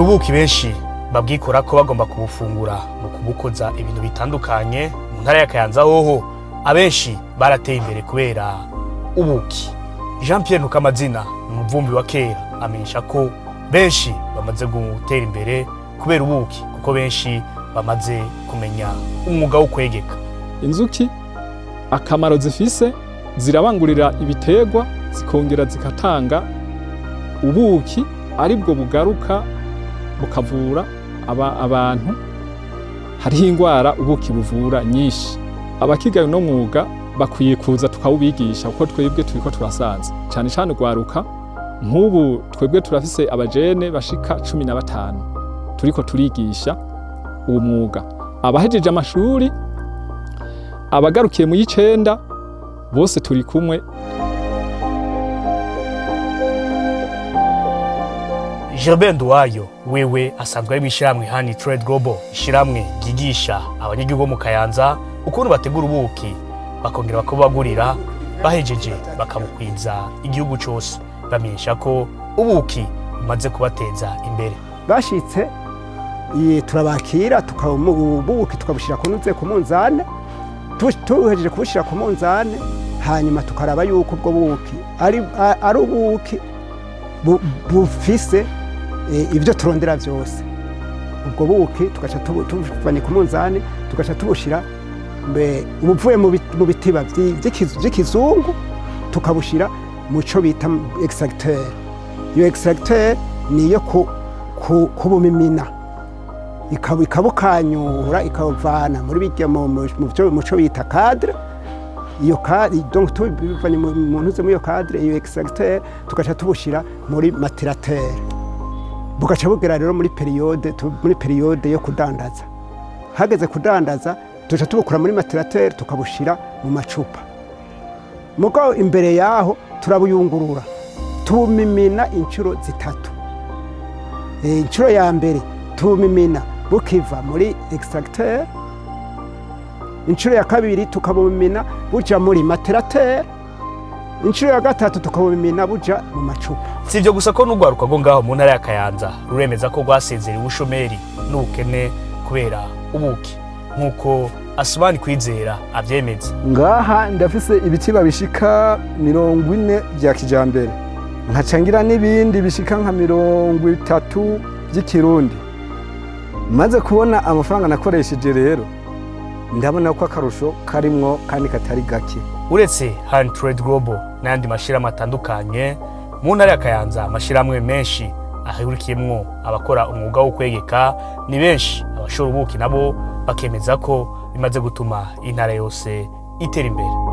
gihe ubuki benshi babwikora ko bagomba kubufungura mu kubukoza ibintu bitandukanye mu ntara ya Kayanza hoho abenshi barateye imbere kubera ubuki. Jean Pierre Ntukamazina umuvumbi wa kera amenyesha ko benshi bamaze gutera imbere kubera ubuki kuko benshi bamaze kumenya umwuga wo kwegeka. Inzuki akamaro zifise zirabangurira ibitegwa zikongera zikatanga ubuki aribwo bugaruka bukavura abantu. Hariho ingwara ubuki buvura nyinshi. Abakigaye no mwuga bakwiye kuza tukawubigisha kuko twebwe turiko turasaza cyane cyane gwaruka. Nk'ubu twebwe turafise abajene bashika 15 turiko turigisha uwo mwuga. Abahejeje amashuri abagarukiye mu y'icenda bose turi kumwe. Gilbert Nduwayo wewe asanzwe ari bishiramwe Honey Trade Global, ishiramwe gigisha abanyagihugu mu Kayanza ukuntu bategura ubuki bakongera bakabagurira bahejeje bakabukwiza igihugu cyose. Bamenyesha ko ubuki bumaze kubateza imbere. Bashitse turabakira tukabuki tukabushira kunuze ku munzane, tuhejeje kubushira ku munzane hanyuma tukaraba yuko ubwo buki ari ubuki bufise ibyo turondera byose. Ubwo buki tugaca tubuvanye ku munzane tugaca tubushira ubuvuye mu bitiba by'ikizungu tukabushira mu cyo bita extracteur. Iyo extracteur niyo kubumimina ikabukanyura ikavana muri bijya mu cyo bita cadre. Iyo cadre donc tubivanye mu ntuze mu iyo cadre iyo extracteur tugaca tubushira muri materateur. Bugaca bugera rero muri periode yo kudandaza. Hageze kudandaza tuca tubukura muri materateur tukabushira mu macupa. Muko imbere yaho turabuyungurura tubumimina inshuro zitatu. Inshuro ya mbere tubumimina bukiva muri extracteur. Inshuro ya kabiri tukabumimina buja muri materateur. Inshuro ya gatatu tukabumimina buja mu macupa. Sivyo gusa ko n'ugwaruka go ngaho mu ntara ya Kayanza ruremeza ko rwasezerera ubushomeri n'ubukene kubera ubuki nkuko Asumani Kwizera avyemeza. Ngaha ndafise ibitiba bishika 40 bya kijambere, nkacangira n'ibindi bishika nka 30 by'ikirundi. Maze kubona amafaranga nakoresheje rero ndabona ko akarusho karimwo kandi katari gake. Uretse Honey Trade Global n'andi mashirahamwe atandukanye mu ntara ya Kayanza, amashirahamwe menshi ahurikiyemwo abakora umwuga wo kwegeka ni benshi. Abashora ubuki nabo bakemeza ko bimaze gutuma intara yose itera imbere.